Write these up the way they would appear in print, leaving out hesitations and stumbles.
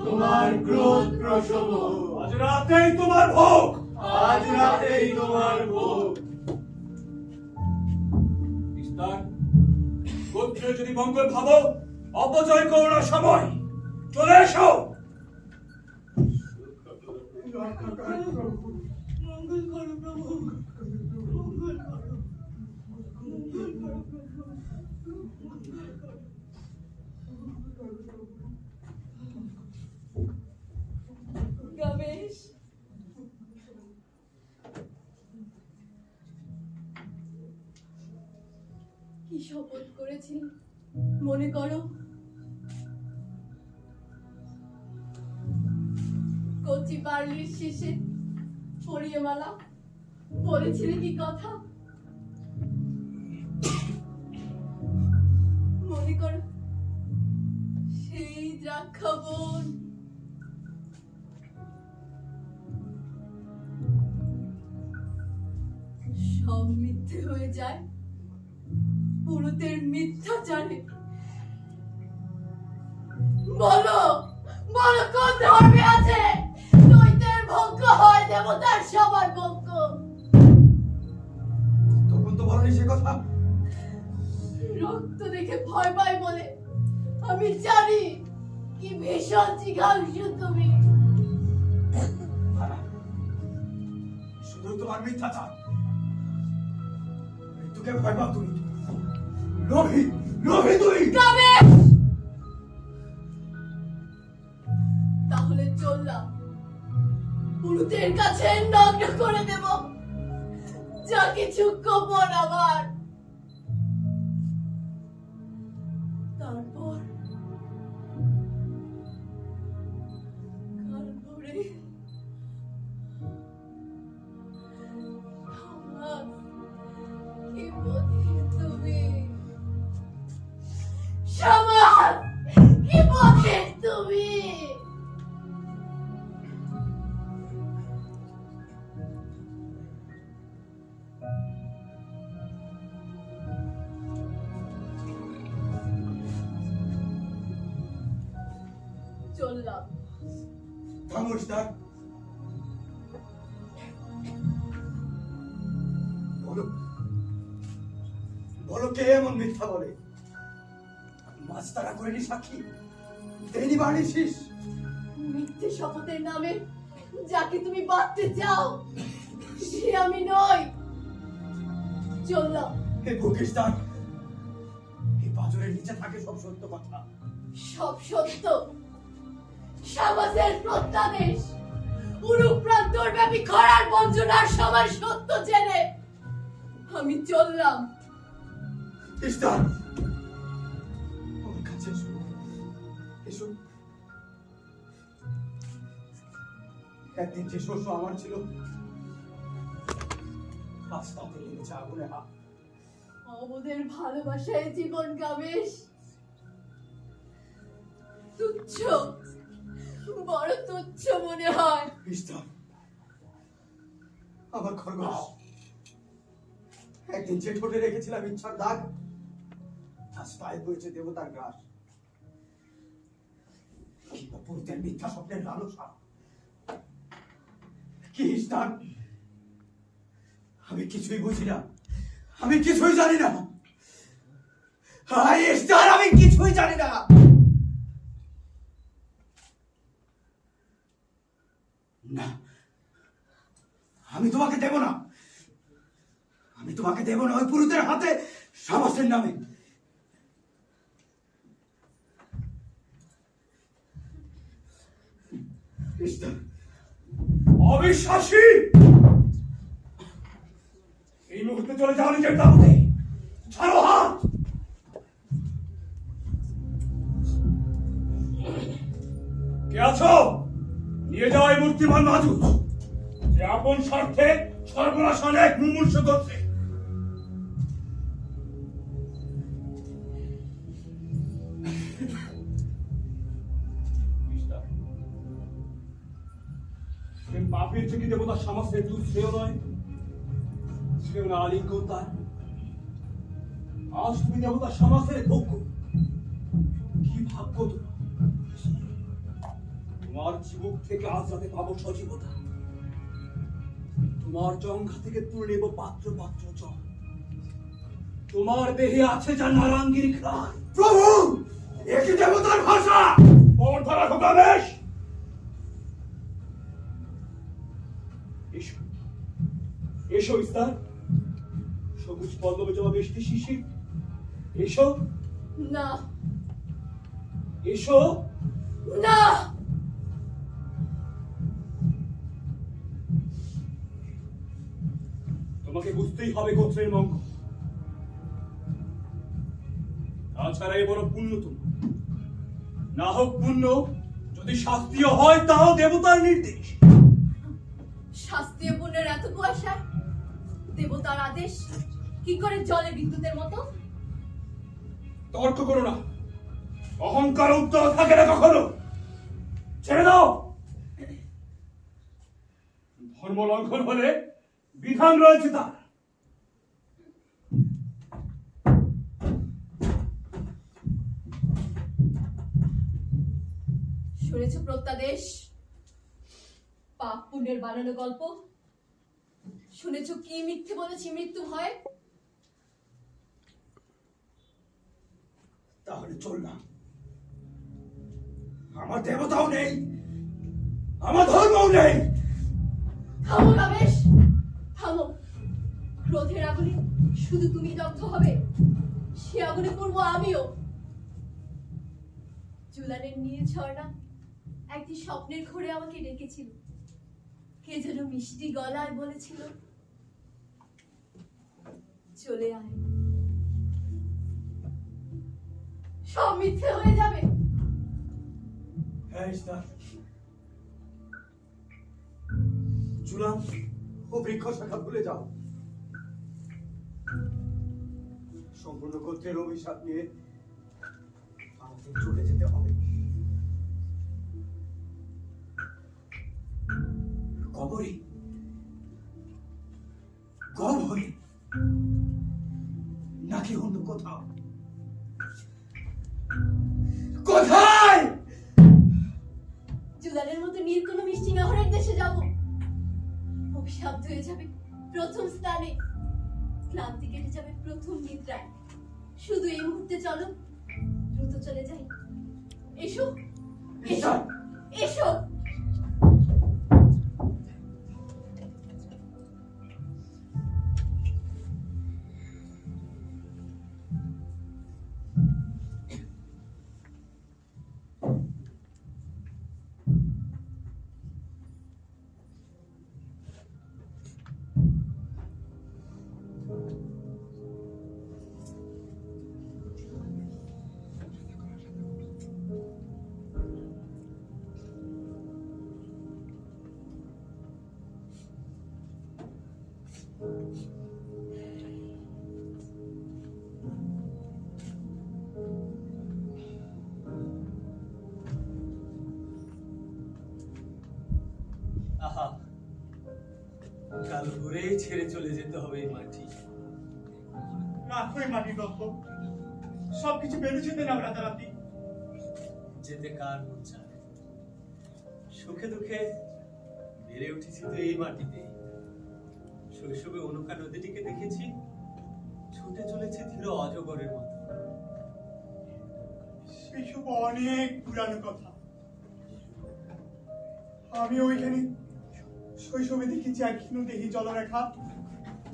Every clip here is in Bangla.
তোমার ক্রোধ প্রসব, আজ রাতেই তোমার ভোগ, আজ রাতেই তোমার ভোগ। গোত্রে যদি মঙ্গল ভাবো, অপচয় করো না সময়, চলে এসো। মঙ্গল করো প্রভু, মঙ্গল করো, মঙ্গল করো প্রভু। গবেশ, কি শপথ করেছি মনে করো? কচি বার্লির শেষে পরিয়ে মালা বলেছিলে কি কথা মনে করো? সেই দ্রাক্ষা বন, সব মিথ্যে হয়ে যায় পুরুতের মিথ্যাচারে। বলো বলো, কোন ধর্মে আছে দৈত্যের ভোগ্য হয় দেবতার সবার ভোগ্য? তখন তো বলনি সে কথা। রক্ত দেখে ভয় পাই বলে আমি জানি কি ভীষণ জিঘাংসু তুমি। শুধু তোমার মিথ্যাচার, মৃত্যুকে ভয় পাও তুমি। লোভী, লোভী তুই। তাহলে চললাম, পুরুতের কাছে নগ্ন করে দেব যা কিছু গোপন আমার। তারপর কাল ভোরে আমার কি বধির তুমি, সমাজ কি বধির তুমি। চললাম। খামোশদার, বলো বলো, কে এমন মিথ্যা বলে? মাছ তারা করেনি সাক্ষী, দেনি বাড়ি শীষ। মিথ্যে শপথের নামে যাকে তুমি বাঁধতে চাও সে আমি নই। চললাম। হে ভোগেশদার, এই পাঁজরের নিচে থাকে সব সত্য কথা। সব সত্য সমাজের প্রত্যাদেশ, উরুপ্রান্তর ব্যাপী খরার বঞ্চনার সবার সত্য জেনে আমি চললাম। ইস্তার, আমার কাছে এসো, এসো। একদিন যে শস্য আমার ছিল, রাস্তাতে লেগেছে আগুনে হাত। অবদের ভালোবাসায় জীবন গাবেশ তুচ্ছ, বড় তুচ্ছ মনে হয়। ইস্তার, আমার খরগোশ, একদিন যে ঠোঁটে রেখেছিলাম ইচ্ছার দাগ, আজ পায়ে বইছে দেবতার গ্রাস। কিংবা পুরুতের মিথ্যা স্বপ্নের লালসা। কি ইস্তার, আমি কিছুই বুঝি না, আমি কিছুই জানি না। হায় ইস্তার, আমি কিছুই জানি না। না, আমি তোমাকে দেব না, আমি তোমাকে দেব না ওই পুরুতের হাতে সাবাসের নামে। অবিশ্বাসী, এই মুহূর্তে চলে যাও নিজের তাবুতে। ছাড়ো হাত। কে আছো? নিয়ে যাও এই মূর্তিমান মাজুস, যে আপন স্বার্থে সর্বনাশ এক মুমূর্ষ করছে। পাপের থেকে দেবতার সামর্থ্যের দূর সেও নয়, সেও না আলিঙ্গন তার। আজ তুমি দেবতা সমাজের ভোগ্য। কি ভাগ্য তোমার চিবুক থেকে আজ রাতে পাবো সজীবতা। তোমার জঙ্ঘা থেকে তুলে নেব পাত্র পাত্র জল। তোমার দেহে আছে যা নারাঙ্গীর ঘ্রাণ। প্রভু, একই দেবতার ভাষা। পর ধরা ঢোকাবেশ। এসো এসো ইস্তার, সবুজ পল্লবে জমা বৃষ্টি শিশির। এসো না এসো। না, তোমাকে বুঝতেই হবে গোত্রের মঙ্গল। তাছাড়া এ বড় পুণ্য তোমার। না হোক পুণ্য, যদি শাস্ত্রীয় হয় তাও দেবতার নির্দেশ। শাস্ত্রীয় পুণ্যের এত কুয়াশা, দেবতার আদেশ কি করে জলে বিদ্যুতের মতো? তর্ক করো না, অহংকার উত্তর থাকে না কখনো। ছেড়ে দাও। ধর্ম লঙ্ঘন হলে বিধান রয়েছে তার। শুনেছ প্রত্যাদেশ, পাপ পুণ্যের বানানো গল্প? শুনেছ কি মিথ্যে বলেছি মৃত্যু হয়? তাহলে চল না। আমার দেবতাও নেই, আমার ধর্মও নেই। থামো রমেশ, থামো। ক্রোধের আগুনে শুধু তুমি দগ্ধ হবে, সে আগুনে পড়বো আমিও। জুলানের নীল ঝর্ণা একটি স্বপ্নের ঘোরে আমাকে ডেকেছিল। কে যেন মিষ্টি গলায় বলেছিল, চলে আয়। সব মিথ্যে হয়ে যাবে। হ্যাঁ ইস্তার, চুলাম ও বৃক্ষ শাখা ভুলে যাও। সম্পূর্ণ গোত্রের অভিশাপ নিয়ে আমাদের চলে যেতে হবে। কবরে গর্ভে নাকি অন্য কোথাও? কোথায়? জুলানের মতো নীল কোনো মিষ্টি নহরের দেশে যাব। অভিশাপ হয়ে যাবে প্রথম স্থানে, ক্লান্তি কেটে যাবে প্রথম নিদ্রায়। শুধু এই মুহূর্তে চলো, দ্রুত চলে যাই। এসো এসো এসো। আহা, কাল ভোরেই ছেড়ে চলে যেতে হবে এই মাটি। রাখো এই মাটির গল্প, সবকিছু বেঁধে যেতে না রাতারাতি। যেতে কার মন চায়? সুখে দুঃখে বেড়ে উঠেছি তো এই মাটিতে। শৈশবে অনুকা নদীটিকে দেখেছি, ছুটে চলেছে ধীর অজগরের মতো। সেইসব অনেক পুরানো কথা। আমি ওইখানে শৈশবে দেখেছি এক দেহি জলরেখা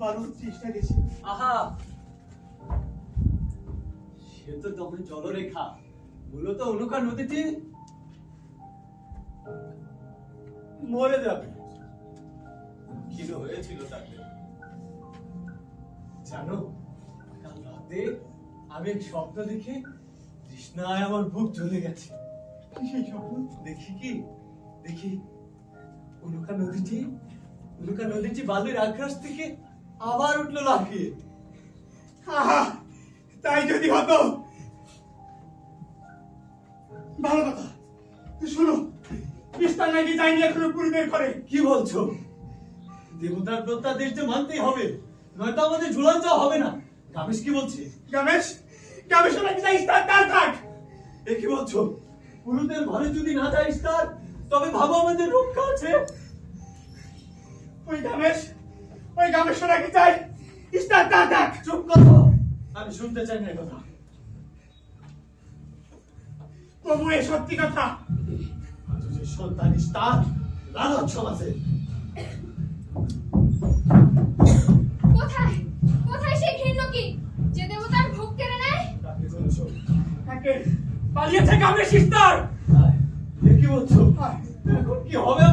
বালুর তৃষ্ণা গেছি। আহা, সে তো দমে জলরেখা, মূলত অনুকা নদীটি মরে যাবে। কি হয়েছিল তাকে জানো? কাল রাতে আমি এক স্বপ্ন দেখে তৃষ্ণায় আমার বুক জ্বলে গেছে। সেই স্বপ্ন? দেখি অনুকা নদীটি বালুর আগ্রাস থেকে আবার উঠলো লাফিয়ে। আহা, তাই যদি হতো ভালো কথা। শোনো, বিস্তার নাকি যায়নি এখনো পুরীদের করে। কি বলছো? দেবতার প্রত্যাদেশ যে মানতেই হবে, নয়তো আমাদের ঝুলন যাওয়া হবে না। কামেশ কি বলছে? রমেশ রমেশ নাকি যাইস তার থাক। এ কি বলছো? পুরুদের ঘরে যদি না যাইস তার, তবে ভাবো আমাদের রক্ষা আছে। ওই রমেশ নাকি চাই ইস্তার তার থাক। চুপ করো, আমি শুনতে চাই না এ কথা। তবু এ সত্যি কথা। আজ যে সন্তান ইস্তার লালত সমাজে। কোথায় কোথায় সেই ঘৃণ্য কি যে দেবতার ভোগ কেড়ে নেয়? তাকে বলছো? তাকে পালিয়েছে রমেশ ইস্তার। এ কি বলছো? এখন কি হবে